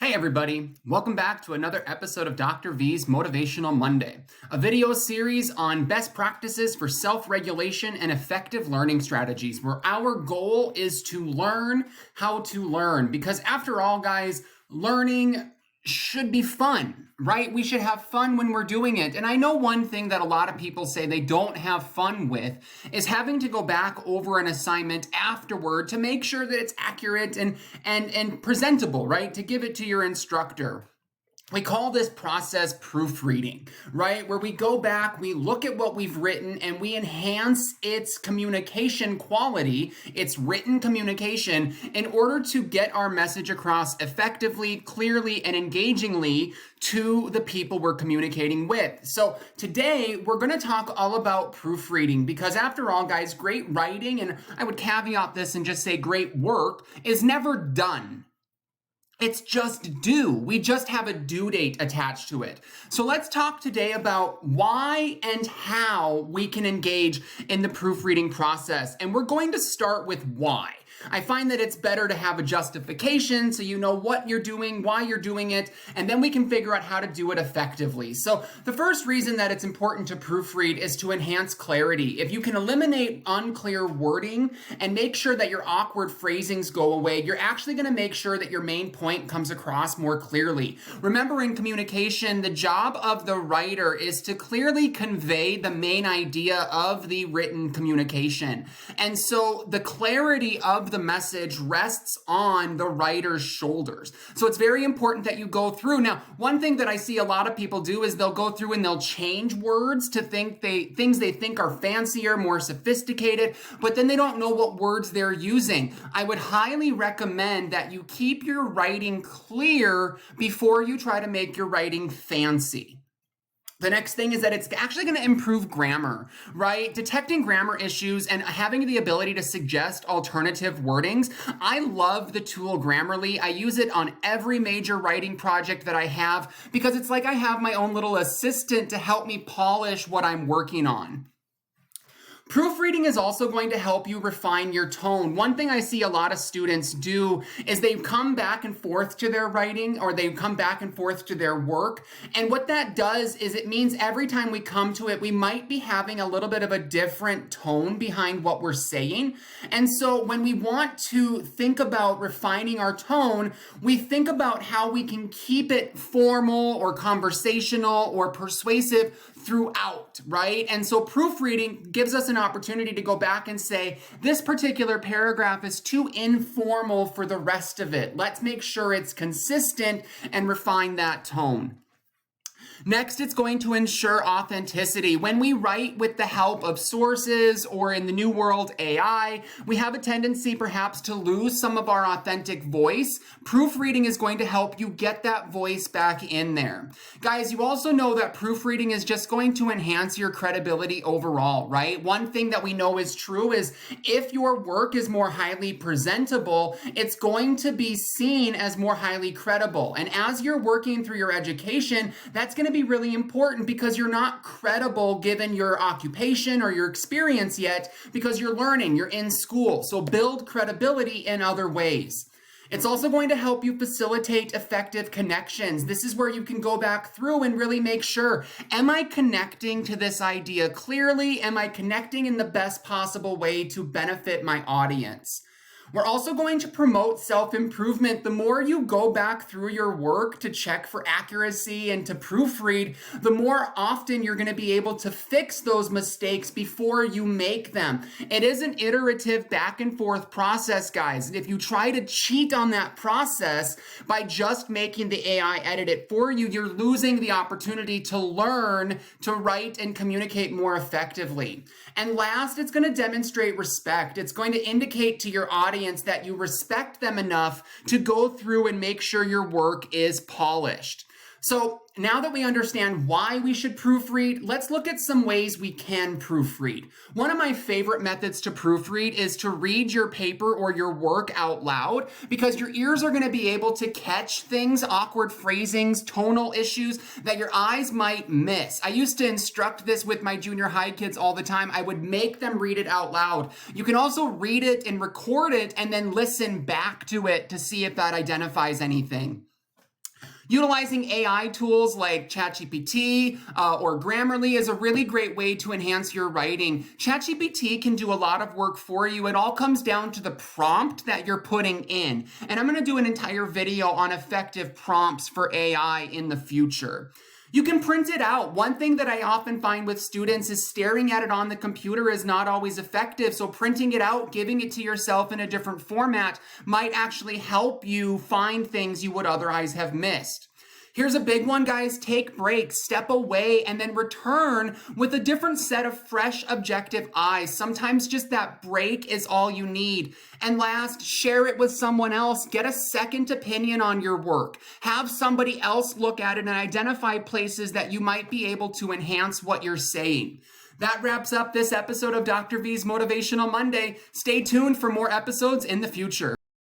Hey everybody, welcome back to another episode of Dr. V's Motivational Monday, a video series on best practices for self-regulation and effective learning strategies, where our goal is to learn how to learn. Because after all, guys, learning should be fun, right? We should have fun when we're doing it. And I know one thing that a lot of people say they don't have fun with is having to go back over an assignment afterward to make sure that it's accurate and presentable, right? To give it to your instructor. We call this process proofreading, right? Where we go back, we look at what we've written, and we enhance its communication quality, its written communication, in order to get our message across effectively, clearly, and engagingly to the people we're communicating with. So today, we're going to talk all about proofreading, because after all, guys, great writing, and I would caveat this and just say great work, is never done. It's just due. We just have a due date attached to it. So let's talk today about why and how we can engage in the proofreading process. And we're going to start with why. I find that it's better to have a justification so you know what you're doing, why you're doing it, and then we can figure out how to do it effectively. So the first reason that it's important to proofread is to enhance clarity. If you can eliminate unclear wording and make sure that your awkward phrasings go away, you're actually going to make sure that your main point comes across more clearly. Remember, in communication, the job of the writer is to clearly convey the main idea of the written communication. And so the clarity of the message rests on the writer's shoulders. So it's very important that you go through. Now, one thing that I see a lot of people do is they'll go through and they'll change words to things they think are fancier, more sophisticated, but then they don't know what words they're using. I would highly recommend that you keep your writing clear before you try to make your writing fancy. The next thing is that it's actually going to improve grammar, right? Detecting grammar issues and having the ability to suggest alternative wordings. I love the tool Grammarly. I use it on every major writing project that I have because it's like I have my own little assistant to help me polish what I'm working on. Proofreading is also going to help you refine your tone. One thing I see a lot of students do is they come back and forth to their writing, or they come back and forth to their work. And what that does is it means every time we come to it, we might be having a little bit of a different tone behind what we're saying. And so when we want to think about refining our tone, we think about how we can keep it formal or conversational or persuasive throughout, right? And so proofreading gives us an opportunity to go back and say, this particular paragraph is too informal for the rest of it. Let's make sure it's consistent and refine that tone. Next, it's going to ensure authenticity. When we write with the help of sources, or in the new world, AI, we have a tendency perhaps to lose some of our authentic voice. Proofreading is going to help you get that voice back in there. Guys, you also know that proofreading is just going to enhance your credibility overall, right? One thing that we know is true is if your work is more highly presentable, it's going to be seen as more highly credible. And as you're working through your education, that's going to be really important because you're not credible given your occupation or your experience yet because you're learning, you're in school. So build credibility in other ways. It's also going to help you facilitate effective connections. This is where you can go back through and really make sure, am I connecting to this idea clearly? Am I connecting in the best possible way to benefit my audience? We're also going to promote self-improvement. The more you go back through your work to check for accuracy and to proofread, the more often you're going to be able to fix those mistakes before you make them. It is an iterative back and forth process, guys. If you try to cheat on that process by just making the AI edit it for you, you're losing the opportunity to learn to write and communicate more effectively. And last, it's going to demonstrate respect. It's going to indicate to your audience that you respect them enough to go through and make sure your work is polished. So now that we understand why we should proofread, let's look at some ways we can proofread. One of my favorite methods to proofread is to read your paper or your work out loud, because your ears are going to be able to catch things, awkward phrasings, tonal issues that your eyes might miss. I used to instruct this with my junior high kids all the time. I would make them read it out loud. You can also read it and record it and then listen back to it to see if that identifies anything. Utilizing AI tools like ChatGPT or Grammarly is a really great way to enhance your writing. ChatGPT can do a lot of work for you. It all comes down to the prompt that you're putting in. And I'm going to do an entire video on effective prompts for AI in the future. You can print it out. One thing that I often find with students is staring at it on the computer is not always effective. So printing it out, giving it to yourself in a different format might actually help you find things you would otherwise have missed. Here's a big one, guys. Take breaks, step away, and then return with a different set of fresh, objective eyes. Sometimes just that break is all you need. And last, share it with someone else. Get a second opinion on your work. Have somebody else look at it and identify places that you might be able to enhance what you're saying. That wraps up this episode of Dr. V's Motivational Monday. Stay tuned for more episodes in the future.